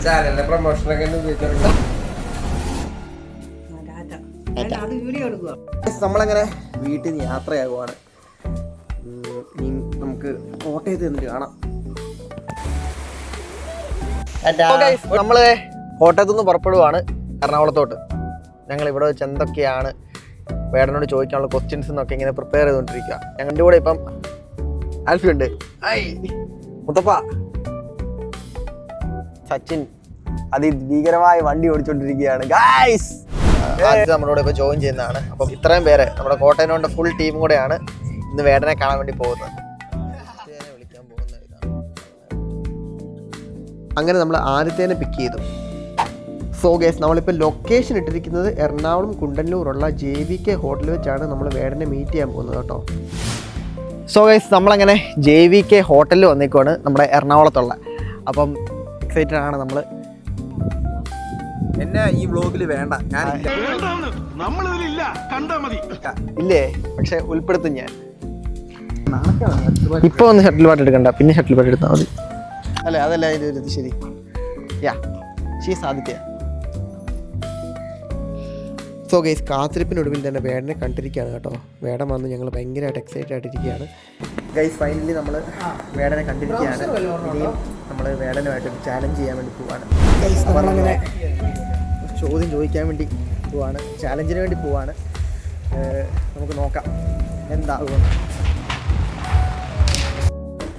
ചാനലിന്റെ പ്രൊമോഷനൊക്കെ നമ്മളങ്ങനെ വീട്ടിൽ നിന്ന് യാത്രയാകുവാണ്. ഇനി നമുക്ക് കോട്ടയത്ത് നിന്നിട്ട് കാണാം. നമ്മള് കോട്ടയത്തു നിന്ന് പുറപ്പെടുവാണ് എറണാകുളത്തോട്ട്. ഞങ്ങൾ ഇവിടെ വെച്ച് എന്തൊക്കെയാണ് വേടനോട് ചോദിക്കാനുള്ള ക്വസ്റ്റ്യൻസ് എന്നൊക്കെ ഇങ്ങനെ പ്രിപ്പയർ ചെയ്തുകൊണ്ടിരിക്കുക. ഞങ്ങളുടെ കൂടെ ഇപ്പം ആൽഫി ഉണ്ട്, മുത്തപ്പ, സച്ചിൻ അതിഭീകരമായ വണ്ടി ഓടിച്ചോണ്ടിരിക്കുകയാണ്. ഗായ്സ് നമ്മളോട് ഇപ്പൊ ജോയിൻ ചെയ്യുന്നതാണ്. അപ്പം ഇത്രയും പേര് നമ്മുടെ കോട്ടയനോണ്ട് ഫുൾ ടീം കൂടെയാണ് ഇന്ന് വേടനെ കാണാൻ വേണ്ടി പോകുന്നത്. അങ്ങനെ നമ്മൾ ആദ്യത്തേനെ പിക്ക് ചെയ്തു. സോ ഗൈസ് നമ്മളിപ്പോൾ ലൊക്കേഷൻ ഇട്ടിരിക്കുന്നത് എറണാകുളം കുണ്ടന്നൂറുള്ള JVK ഹോട്ടലിൽ വെച്ചാണ് നമ്മൾ വേടനെ മീറ്റ് ചെയ്യാൻ പോകുന്നത് കേട്ടോ. സോ ഗൈസ് നമ്മളങ്ങനെ JVK ഹോട്ടലിൽ വന്നേക്കുവാണ് നമ്മുടെ എറണാകുളത്തുള്ള. അപ്പം എക്സൈറ്റഡ് ആണ് നമ്മൾ. എന്നെ ഈ വ്ലോഗിൽ വേണ്ട, ഞാൻ ഇല്ലേ, പക്ഷെ ഉൾപ്പെടുത്തും ഞാൻ. ഇപ്പൊ ഒന്ന് ഷട്ടിൽ പാട്ട് എടുക്കണ്ട, പിന്നെ ഷട്ടിൽ പാട്ട് എടുത്താൽ മതി. അല്ലേ, അതല്ല അതിൻ്റെ ഒരു ശരി. സാധിക്കുക. സോ ഗൈസ് കാത്തിരിപ്പിനൊടുവിൽ തന്നെ വേടനെ കണ്ടിരിക്കുകയാണ് കേട്ടോ. വേടൻ വന്ന് ഞങ്ങൾ ഭയങ്കരമായിട്ട് എക്സൈറ്റഡ് ആയിട്ടിരിക്കുകയാണ്. ഗൈസ് ഫൈനലി നമ്മൾ വേടനെ കണ്ടിരിക്കുകയാണ്. ഇനിയും നമ്മൾ വേടനുമായിട്ട് ചാലഞ്ച് ചെയ്യാൻ വേണ്ടി പോവാണ്. ഗൈസ് നമ്മളങ്ങനെ ചോദ്യം ചോദിക്കാൻ വേണ്ടി പോവാണ്, ചാലഞ്ചിന് വേണ്ടി പോവാണ്. നമുക്ക് നോക്കാം എന്താകുമെന്ന്.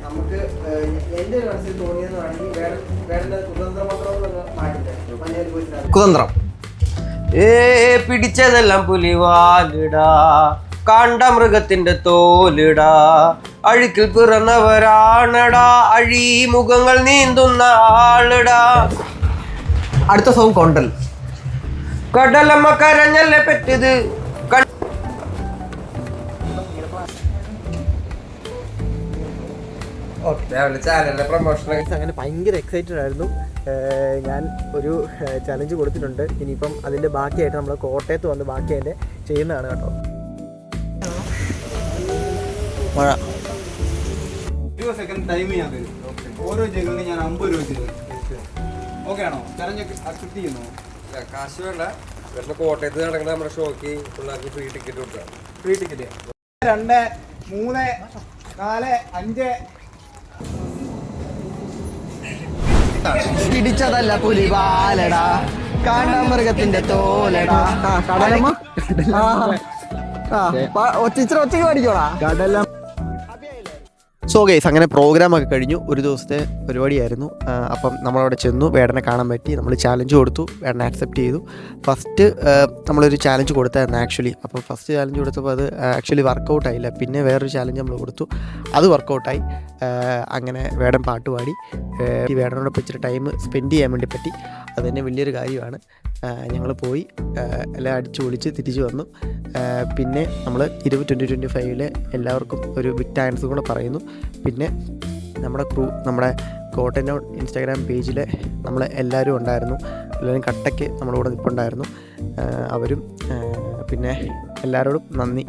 നമുക്ക് എൻ്റെ ഒരു മനസ്സിൽ തോന്നിയെന്ന് വേണമെങ്കിൽ വേടൻ്റെ കുതന്ത്രം കുതന്ത്രം പിടിച്ചതെല്ലാം പുലിവാലിടാ, കണ്ട മൃഗത്തിന്റെ തോലിടാ, അഴുക്കിൽ പിറന്നവരാണടാ, അഴിമുഖങ്ങൾ നീന്തുന്ന ആളിടാ. അടുത്ത സോങ് കൊണ്ടൽ. കടലമ്മ കരഞ്ഞല്ലേ പറ്റിയത്. ചാനലിന്റെ പ്രൊമോഷനൊക്കെ അങ്ങനെ ഭയങ്കര എക്സൈറ്റഡ് ആയിരുന്നു. ഞാൻ ഒരു ചലഞ്ച് കൊടുത്തിട്ടുണ്ട്. ഇനിയിപ്പം അതിൻ്റെ ബാക്കിയായിട്ട് നമ്മൾ കോട്ടയത്ത് വന്ന് ബാക്കി അതിൻ്റെ ചെയ്യുന്നതാണ് കേട്ടോ. മഴ 20 സെക്കൻഡ് ടൈം ഞാൻ തരും. ഓരോ ജഗലിന് ഞാൻ 50 രൂപ തരും. ഓക്കെ ആണോ? ചലഞ്ച് അക്സെപ്റ്റ് ചെയ്യുന്നു? കാശ് വേണ്ട. കോട്ടയത്ത് നടക്കുന്ന നമ്മുടെ ഷോക്ക് പിള്ളേർക്ക് ഫ്രീ ടിക്കറ്റ് കൊടുക്കാം. Free ticket 2, 3, 4, 5. പിടിച്ചതല്ല പുലിവാലടാ, കാണ്ടാമൃഗത്തിന്റെ തോലടാ. കടലമ്മ ഒച്ചയ്ക്ക് പഠിക്കോടാ കടല. സോ ഗൈസ് അങ്ങനെ പ്രോഗ്രാമൊക്കെ കഴിഞ്ഞു. ഒരു ദിവസത്തെ പരിപാടിയായിരുന്നു. അപ്പം നമ്മളവിടെ ചെന്നു, വേടനെ കാണാൻ പറ്റി. നമ്മൾ ചാലഞ്ച് കൊടുത്തു, വേടനെ ആക്സെപ്റ്റ് ചെയ്തു. ഫസ്റ്റ് നമ്മളൊരു ചാലഞ്ച് കൊടുത്തായിരുന്നു ആക്ച്വലി. അപ്പോൾ ഫസ്റ്റ് ചാലഞ്ച് കൊടുത്തപ്പോൾ അത് ആക്ച്വലി വർക്കൗട്ട് ആയില്ല. പിന്നെ വേറൊരു ചാലഞ്ച് നമ്മൾ കൊടുത്തു, അത് വർക്കൗട്ടായി. അങ്ങനെ വേടൻ പാട്ട് പാടി. ഈ വേടനോടൊപ്പം ഇച്ചിരി ടൈം സ്പെൻഡ് ചെയ്യാൻ വേണ്ടി പറ്റി. അത് തന്നെ വലിയൊരു കാര്യമാണ്. ഞങ്ങൾ പോയി എല്ലാം അടിച്ചു പൊളിച്ച് തിരിച്ചു വന്നു. പിന്നെ നമ്മൾ 2025 എല്ലാവർക്കും ഒരു ബിഗ് താങ്ക്സ് കൂടെ പറയുന്നു. പിന്നെ നമ്മുടെ നമ്മുടെ കോട്ടയം ഇൻസ്റ്റാഗ്രാം പേജിൽ നമ്മൾ എല്ലാവരും ഉണ്ടായിരുന്നു. എല്ലാവരും കട്ടയ്ക്ക് നമ്മുടെ കൂടെ നിൽപ്പുണ്ടായിരുന്നു. അവരും പിന്നെ എല്ലാവരോടും നന്ദി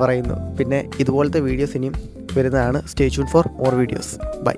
പറയുന്നു. പിന്നെ ഇതുപോലത്തെ വീഡിയോസ് ഇനിയും വരുന്നതാണ്. Stay tune for more videos. By.